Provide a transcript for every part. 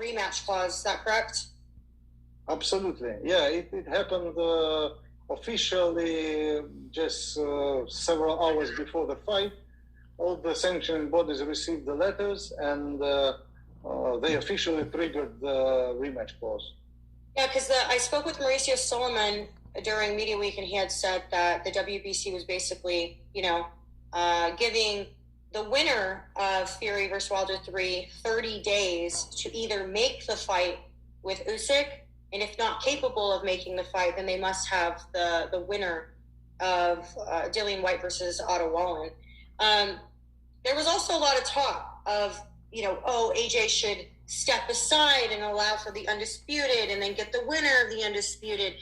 rematch clause. Is that correct? Absolutely. Yeah, it happened officially just several hours before the fight. All the sanctioning bodies received the letters, and they officially triggered the rematch clause. Yeah, because I spoke with Mauricio Solomon during Media Week, and he had said that the WBC was basically, giving the winner of Fury versus Wilder 3 30 days to either make the fight with Usyk, and if not capable of making the fight, then they must have the winner of Dillian White versus Otto Wallin. There was also a lot of talk of, AJ should step aside and allow for the undisputed and then get the winner of the undisputed.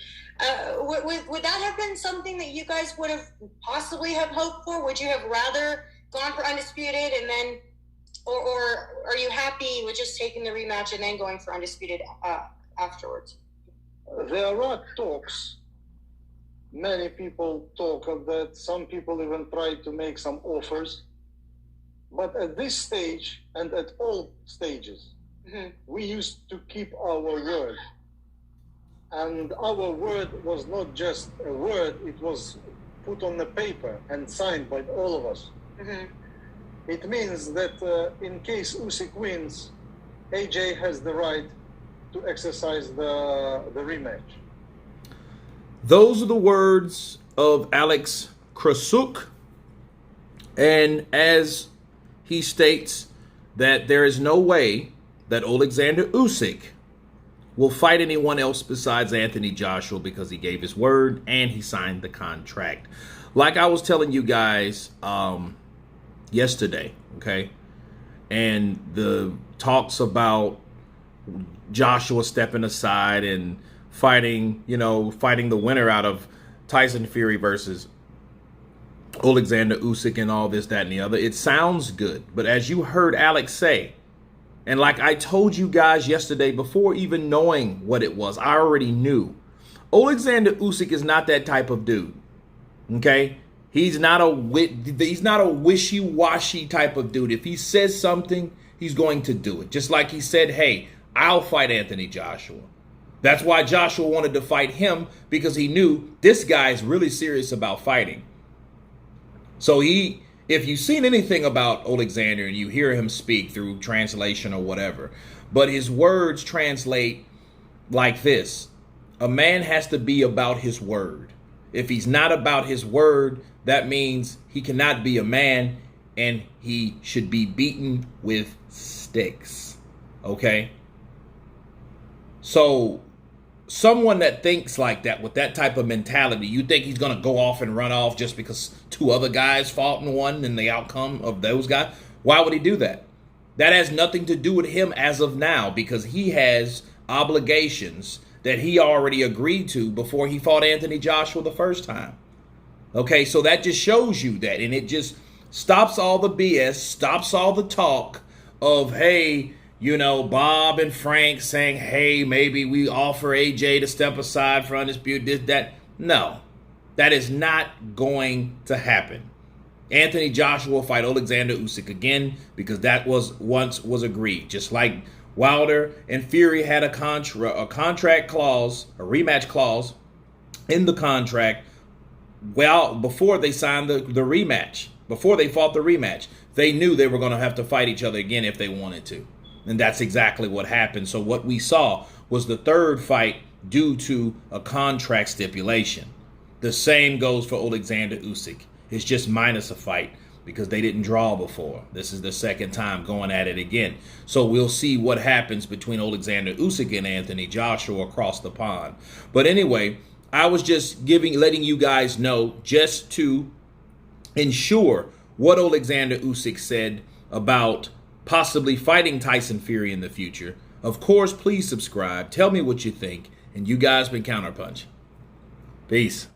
Would that have been something that you guys would have possibly have hoped for? Would you have rather gone for undisputed and then, or are you happy with just taking the rematch and then going for undisputed afterwards? There are talks. Many people talk of that. Some people even try to make some offers. But at this stage, and at all stages, we used to keep our word. And our word was not just a word, it was put on the paper and signed by all of us. It means that in case Usyk wins, AJ has the right to exercise the rematch. Those are the words of Alex Krasuk. And as he states that there is no way that Oleksandr Usyk will fight anyone else besides Anthony Joshua because he gave his word and he signed the contract. Like I was telling you guys yesterday, okay? And the talks about Joshua stepping aside and fighting the winner out of Tyson Fury versus Oleksandr Usyk and all this, that, and the other. It sounds good. But as you heard Alex say, and like I told you guys yesterday before even knowing what it was, I already knew. Oleksandr Usyk is not that type of dude. Okay? He's not a wishy-washy type of dude. If he says something, he's going to do it. Just like he said, hey, I'll fight Anthony Joshua. That's why Joshua wanted to fight him, because he knew this guy is really serious about fighting. So if you've seen anything about Oleksandr and you hear him speak through translation or whatever, but his words translate like this: a man has to be about his word. If he's not about his word, that means he cannot be a man, and he should be beaten with sticks. Okay? So someone that thinks like that, with that type of mentality, you think he's going to go off and run off just because two other guys fought and won and the outcome of those guys? Why would he do that? That has nothing to do with him as of now, because he has obligations that he already agreed to before he fought Anthony Joshua the first time. Okay, so that just shows you that, and it just stops all the BS, stops all the talk of, hey, Bob and Frank saying, hey, maybe we offer AJ to step aside for undisputed, this, that. No, that is not going to happen. Anthony Joshua will fight Oleksandr Usyk again, because that was agreed. Just like Wilder and Fury had a contract clause, a rematch clause in the contract. Well, before they signed the rematch, before they fought the rematch, they knew they were going to have to fight each other again if they wanted to. And that's exactly what happened. So what we saw was the third fight due to a contract stipulation. The same goes for Oleksandr Usyk. It's just minus a fight because they didn't draw before. This is the second time going at it again. So we'll see what happens between Oleksandr Usyk and Anthony Joshua across the pond. But anyway, I was just letting you guys know, just to ensure what Oleksandr Usyk said about possibly fighting Tyson Fury in the future. Of course, please subscribe. Tell me what you think. And you guys been Counterpunch. Peace.